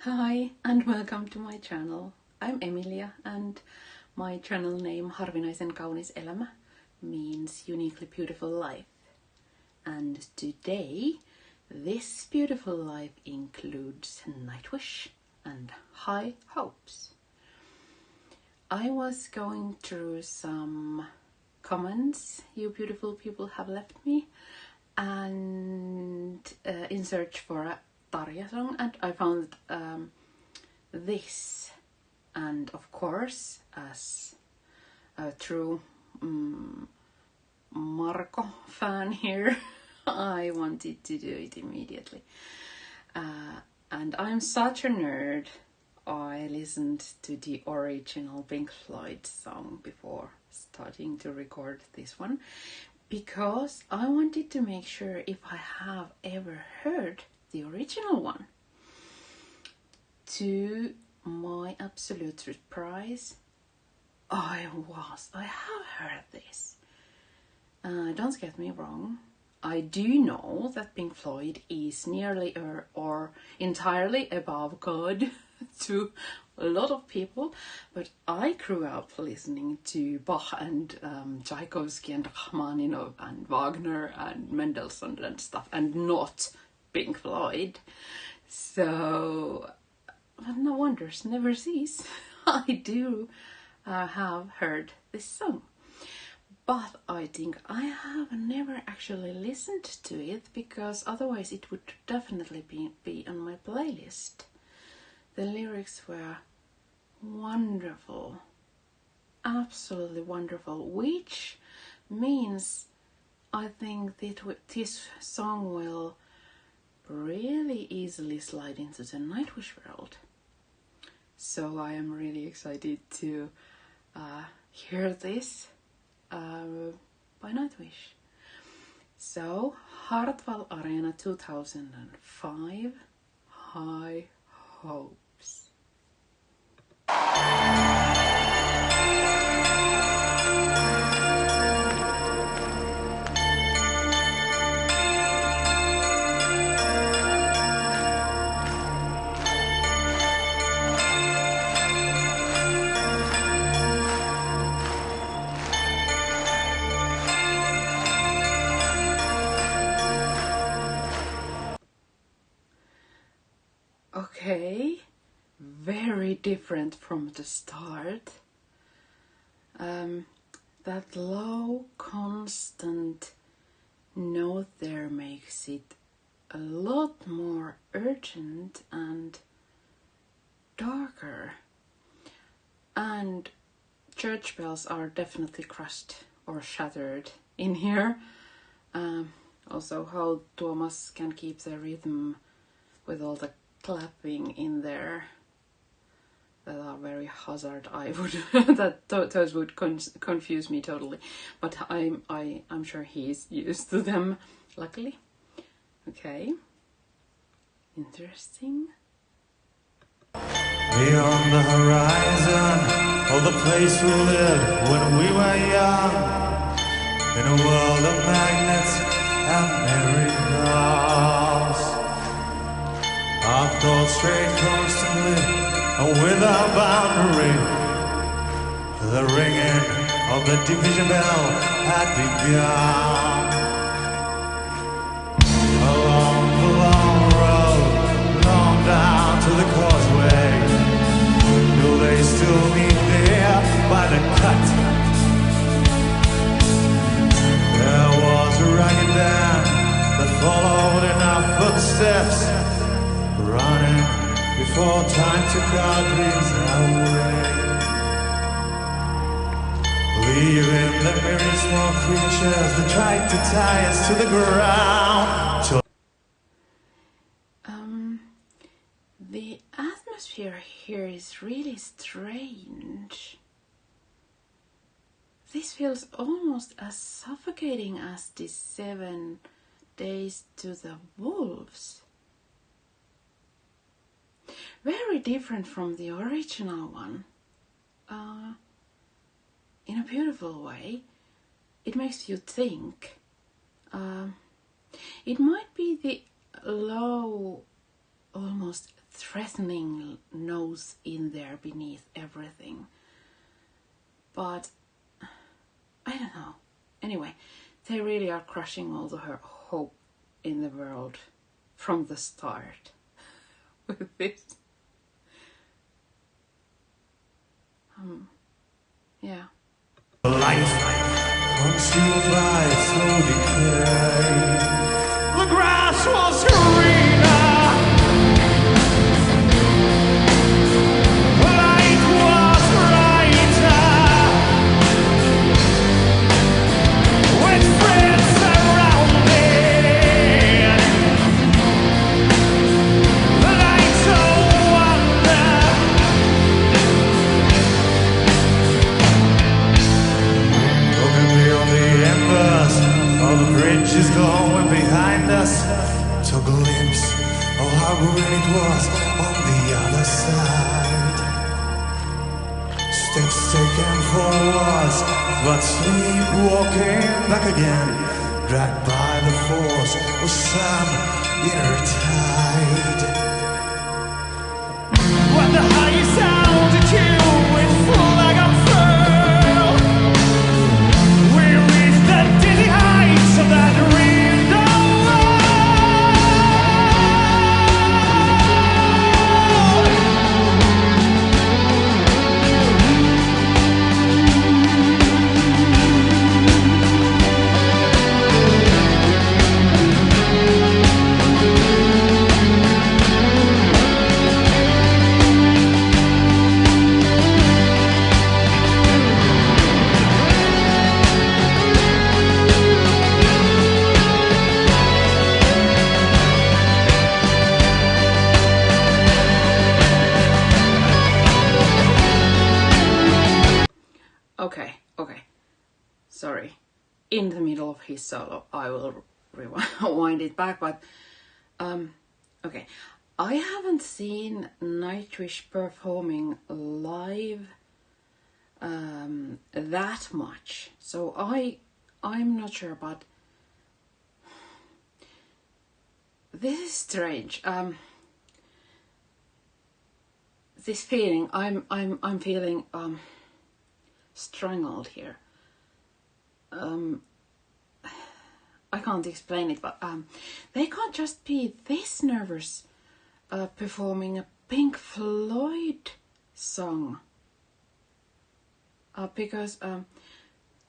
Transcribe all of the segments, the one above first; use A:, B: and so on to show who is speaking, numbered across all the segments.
A: Hi and welcome to my channel. I'm Emilia and my channel name Harvinaisen kaunis elämä means uniquely beautiful life. And today this beautiful life includes Nightwish and High Hopes. I was going through some comments you beautiful people have left me and in search for a Tarja song, and I found this, and of course as a true Marko fan here I wanted to do it immediately, and I'm such a nerd. I listened to the original Pink Floyd song before starting to record this one because I wanted to make sure if I have ever heard the original one. To my absolute surprise, I have heard this. Don't get me wrong, I do know that Pink Floyd is nearly or entirely above God to a lot of people, but I grew up listening to Bach and Tchaikovsky and Rachmaninoff and Wagner and Mendelssohn and stuff, and not Pink Floyd. So, but no wonders never cease. I do have heard this song, but I think I have never actually listened to it because otherwise it would definitely be on my playlist. The lyrics were wonderful, absolutely wonderful, which means I think that this song will really easily slide into the Nightwish world. So I am really excited to hear this by Nightwish. So Hartwall Areena 2005, High Hopes. Okay, very different from the start. That low, constant note there makes it a lot more urgent and darker. And church bells are definitely crushed or shattered in here. Also how Thomas can keep the rhythm with all the clapping in there that are very hazard. I would those would confuse me totally, but I'm sure he's used to them, luckily. Okay, interesting.
B: Beyond the horizon, oh, the place we lived when we were young, in a world of magnets and miracles. Our thoughts strayed constantly, without boundary. The ringing of the division bell had begun. Along the long road, long down to the causeway, will they still meet there by the cut? There was a ragged band that followed in our footsteps, running before time took our dreams away, leaving the very small creatures that tried to tie us to the ground.
A: The atmosphere here is really strange. This feels almost as suffocating as the 7 Days to the Wolves. Very different from the original one. In a beautiful way. It makes you think. It might be the low, almost threatening nose in there beneath everything. But I don't know. Anyway, they really are crushing all the hope in the world from the start with this. Yeah.
B: Life consumed by slow decay. The grass was greener. The light was brighter. With friends surrounded. The lights of wonder. Looking beyond the embers of the bridges glowing behind us, to a glimpse of how green it was on the other side. Steps taken forwards, but sleepwalking back again, dragged by the force of some inner tide. When the highest altitude with flag unfurled, we reach the dizzy heights of that window.
A: Okay. Sorry. In the middle of his solo, I will rewind it back, but okay. I haven't seen Nightwish performing live that much, so I'm not sure, but this is strange. This feeling I'm feeling strangled here. I can't explain it, but they can't just be this nervous performing a Pink Floyd song. Because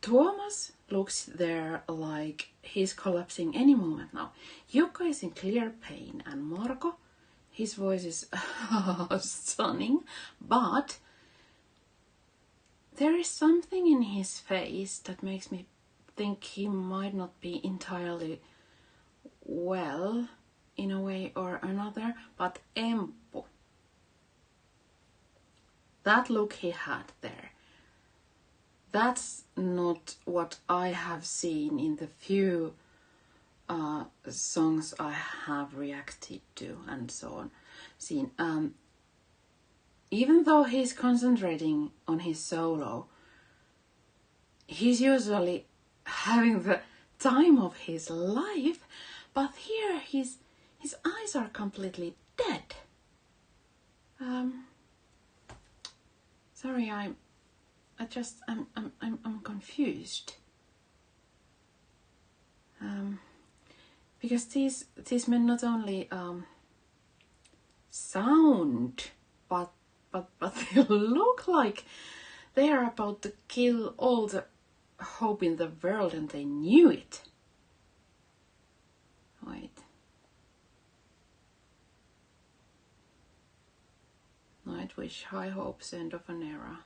A: Thomas looks there like he's collapsing any moment now. Jukka is in clear pain, and Marko, his voice is stunning, but there is something in his face that makes me think he might not be entirely well in a way or another. But Emppu, that look he had there, that's not what I have seen in the few songs I have reacted to and so on. Even though he's concentrating on his solo, he's usually having the time of his life, but here his eyes are completely dead. Sorry, I'm confused. Because these men not only sound, but they look like they are about to kill all the hope in the world, and they knew it. Wait. Nightwish High Hopes, End of an Era.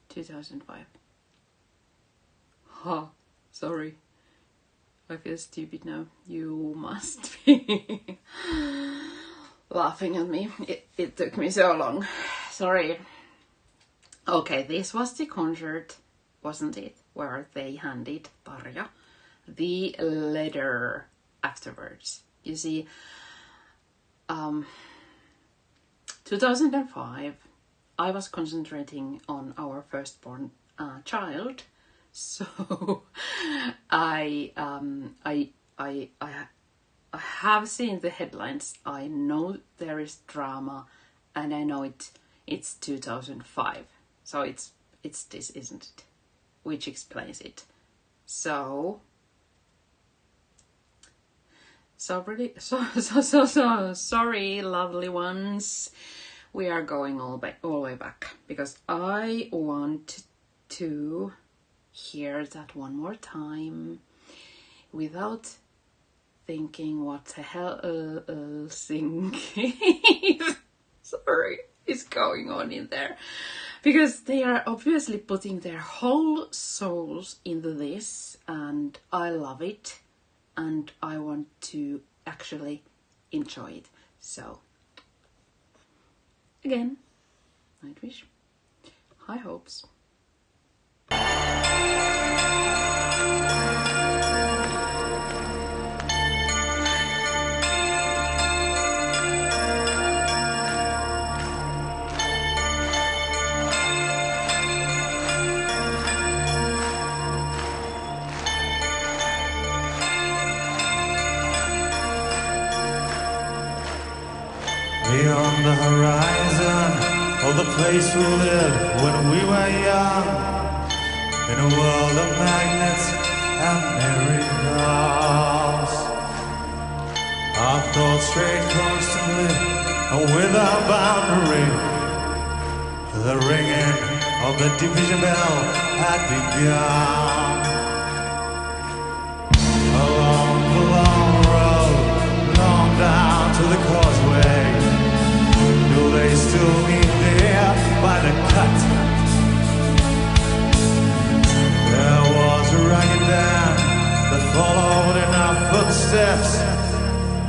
A: 2005. Ha, sorry. I feel stupid now. You must be laughing at me. It took me so long. Sorry. Okay, this was the concert, wasn't it? Where they handed Tarja the letter afterwards. You see, 2005, I was concentrating on our firstborn child, so I I have seen the headlines. I know there is drama, and I know it's 2005. So it's this, isn't it? Which explains it. So really, so sorry, lovely ones. We are going all the way back because I want to hear that one more time without thinking what the hell sorry, is going on in there, because they are obviously putting their whole souls into this, and I love it, and I want to actually enjoy it. So again, Nightwish, high hopes.
B: Beyond the horizon, of the place we lived when we were young, in a world of magnets and miracles. Our thoughts strayed constantly, and without boundary, the ringing of the division bell had begun. Along the long road, long down to the causeway, do they still meet there by the cut? There was a ragged band that followed in our footsteps,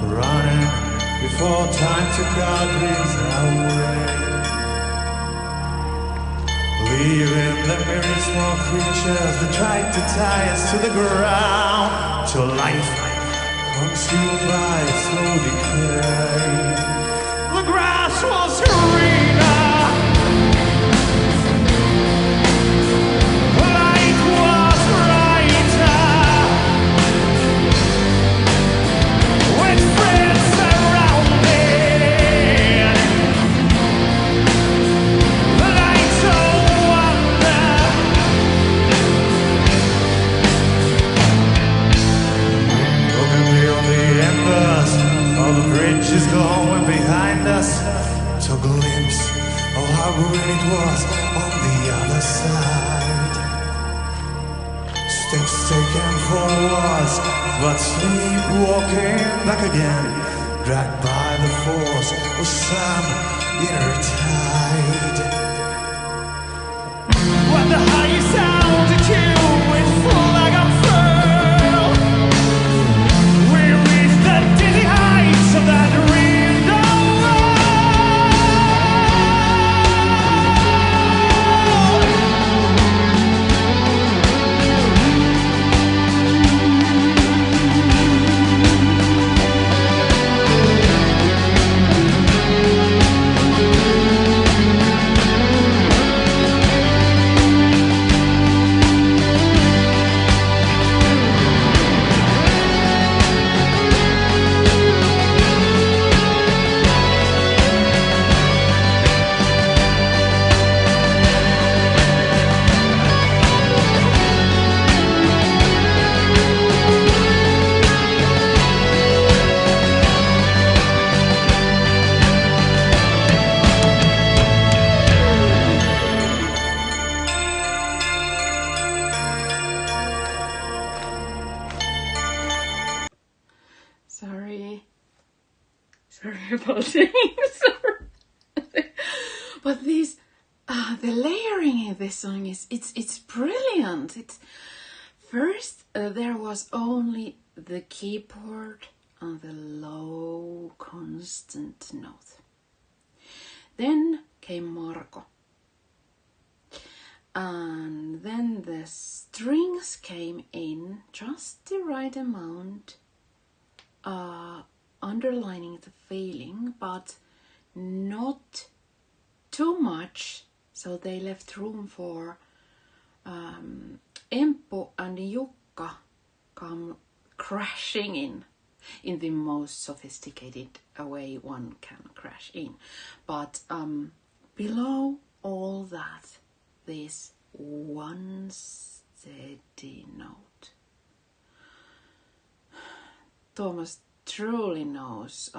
B: running before time took our dreams away, leaving the myriad small creatures that tried to tie us to the ground, till life consumed by slow decay. The grass was greener, the light was brighter, with friends surrounded, the lights of wonder. Looking beyond the embers of the bridges going behind us, to a glimpse of how green it was on the other side. Steps taken forwards, but sleepwalking back again, dragged by the force of some inner tide. When the highest altitude with flag unfurled, we reached the dizzy heights of that window.
A: Sorry about saying sorry. But these, the layering in this song it's brilliant. It's first there was only the keyboard on the low constant note. Then came Marco, and then the strings came in just the right amount, underlining the feeling, but not too much, so they left room for Empo and Jukka come crashing in. in the most sophisticated way one can crash in. But below all that, this one steady note. Thomas truly knows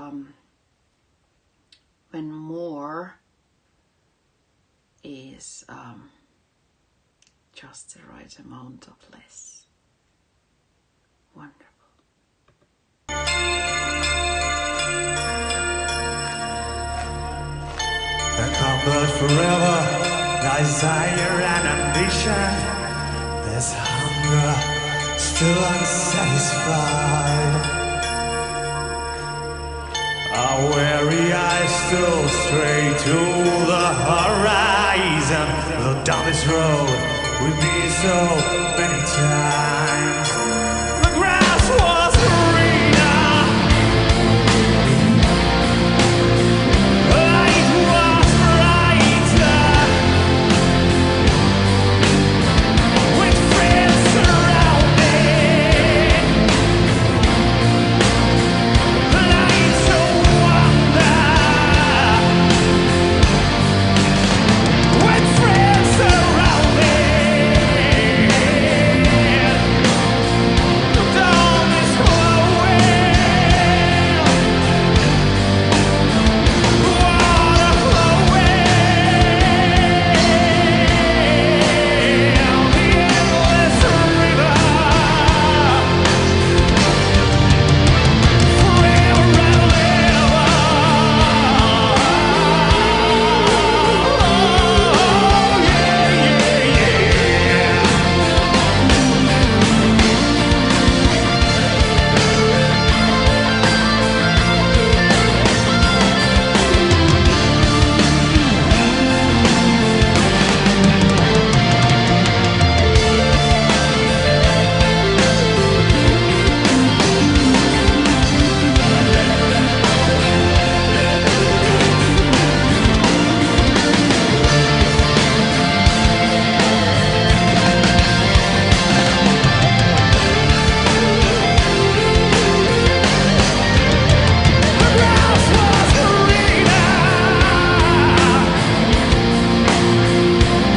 A: when more is just the right amount of less. Wonderful.
B: The comfort forever, desire and ambition. There's hunger still unsatisfied. Our weary eyes still stray to the horizon. Though down this road we've been so many times. The grass was greener, light was brighter, with friends surrounding. Lights of wonder, with friends surrounding. The dawn is glowing, water flowing, the endless river, forever and ever. The grass was greener,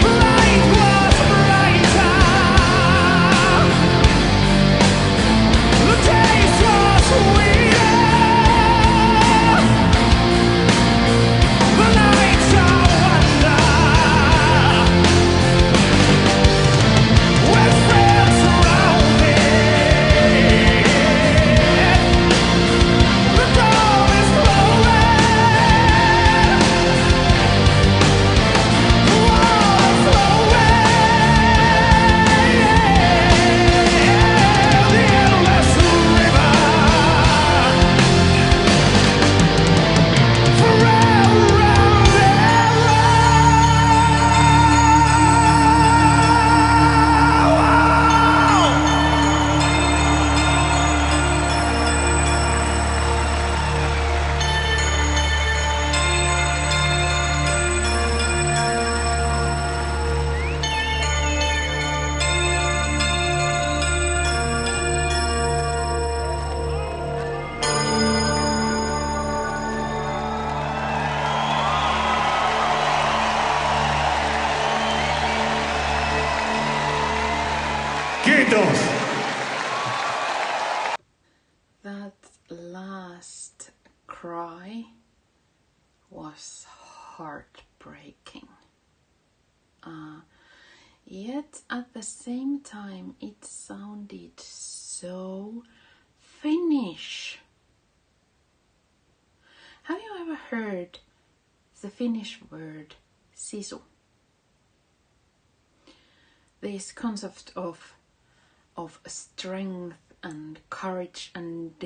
B: light was brighter, the taste was sweeter, the nights of wonder, with friends surrounding. The dawn is glowing, water flowing, the endless river, forever and Kiitos!
A: That last cry was heartbreaking. Yet at the same time it sounded so Finnish. Have you ever heard the Finnish word sisu? This concept of strength and courage and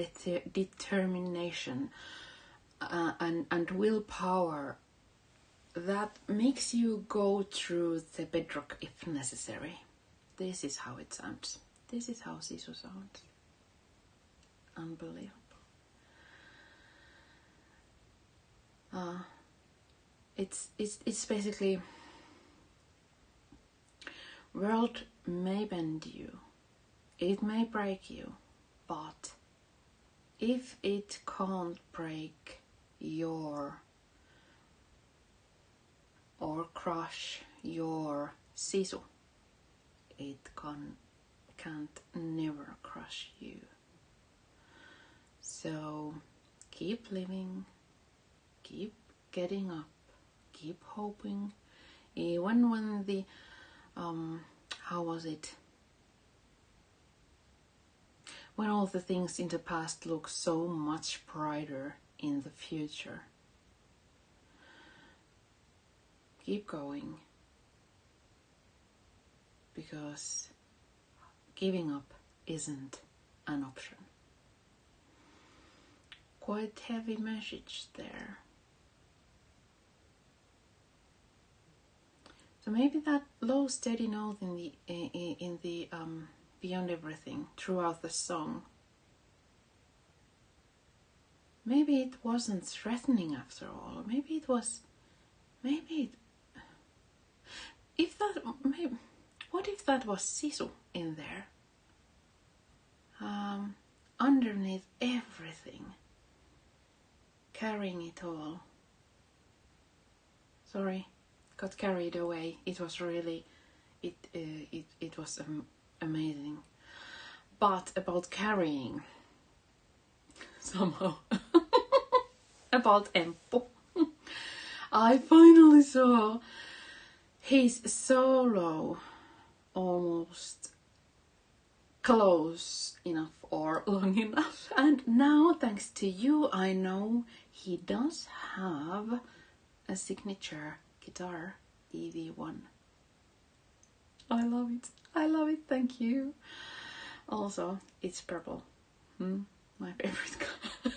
A: determination and willpower that makes you go through the bedrock if necessary. This is how it sounds. This is how sisu sounds. Unbelievable. It's basically, world may bend you, it may break you, but if it can't break your or crush your sisu, it can't never crush you. So keep living, keep getting up, keep hoping, even when the how was it? When all the things in the past look so much brighter in the future. Keep going, because giving up isn't an option. Quite heavy message there. So maybe that low steady note in the Beyond Everything throughout the song, maybe it wasn't threatening after all. Maybe it was. What if that was sisu in there? Underneath everything, carrying it all. Sorry, got carried away. It was really, it was amazing. But about carrying, somehow, about Emppu, I finally saw his solo almost close enough or long enough, and now thanks to you I know he does have a signature guitar, EV1. I love it, thank you. Also, it's purple, my favorite color.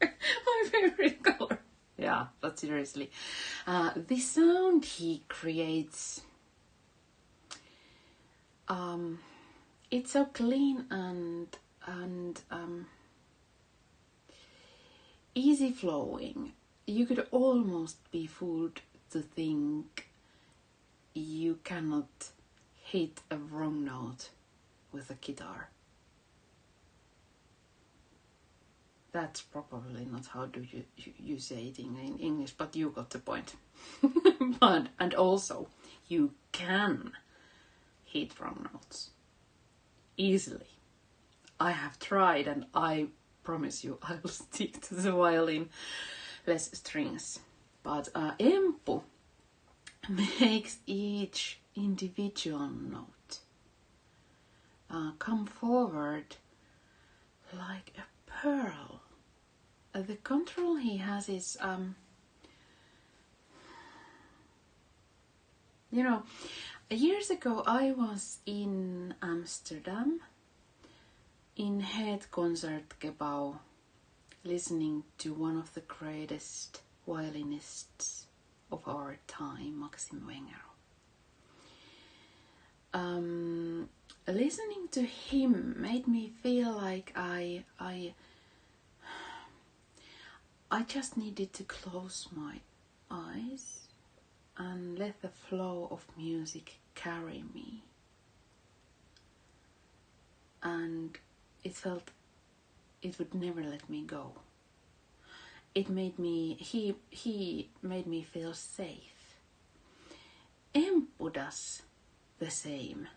A: My favorite color. Yeah, but seriously, the sound he creates, it's so clean and easy flowing. You could almost be fooled to think you cannot hit a wrong note with a guitar. That's probably not how do you say it in English, but you got the point. And also, you can hit wrong notes easily. I have tried, and I promise you I will stick to the violin, less strings. But Emppu makes each individual note come forward like a pearl. The control he has is, years ago I was in Amsterdam in Het Concertgebouw listening to one of the greatest violinists of our time, Maxim Wenger. Listening to him made me feel like I just needed to close my eyes and let the flow of music carry me. And it felt it would never let me go. He made me feel safe. Emppu does the same.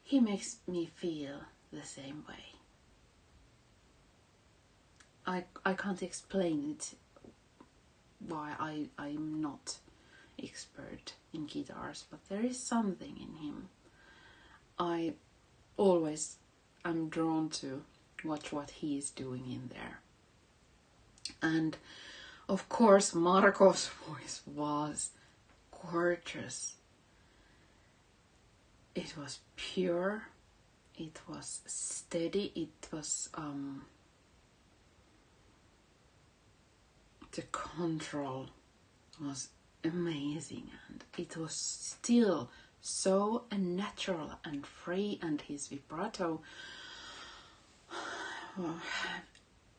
A: He makes me feel the same way. I can't explain it, why I'm not expert in guitars, but there is something in him. I always am drawn to watch what he is doing in there. And of course Marco's voice was gorgeous. It was pure, it was steady, it was the control was amazing, and it was still so natural and free, and his vibrato,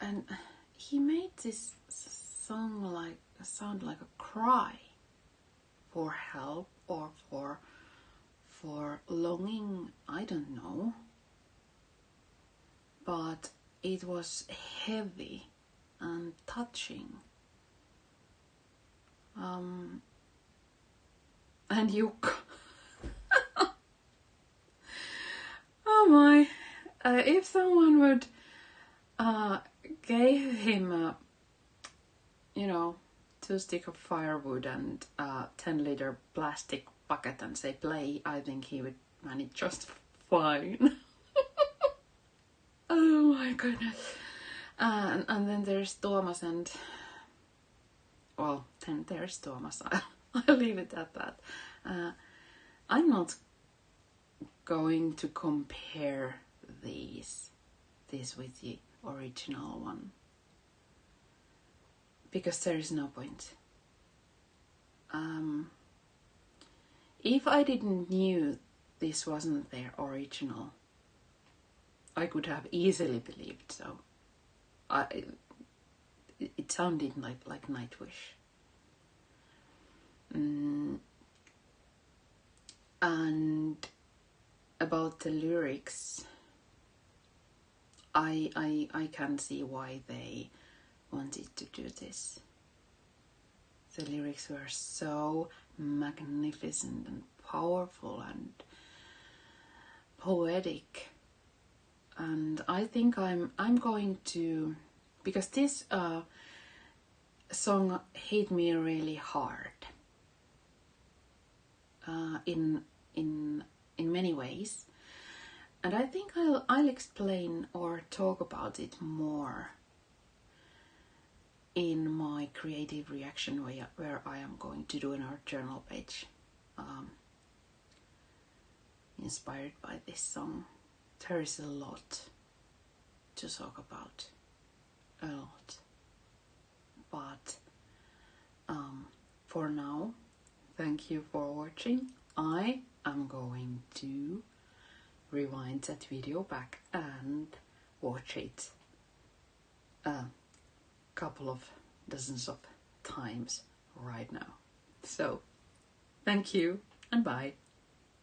A: and he made this song sound like a cry for help or for longing, I don't know, but it was heavy and touching. And Jukka, oh my, if someone would gave him a, 2 sticks of firewood and a 10-liter plastic bucket and say play, I think he would manage just fine. Oh my goodness. And then there's Thomas and, well, then there's Thomas. I'll leave it at that. I'm not going to compare this with the original one, because there is no point. If I didn't knew this wasn't their original, I could have easily believed so. It sounded like Nightwish. And about the lyrics, I can see why they wanted to do this. The lyrics were so magnificent and powerful and poetic, and I think I'm going to, because this song hit me really hard in many ways, and I think I'll explain or talk about it more in my creative reaction where I am going to do in our journal page, inspired by this song. There is a lot to talk about, a lot, but for now, thank you for watching. I am going to rewind that video back and watch it a couple of dozens of times right now. So, thank you and bye.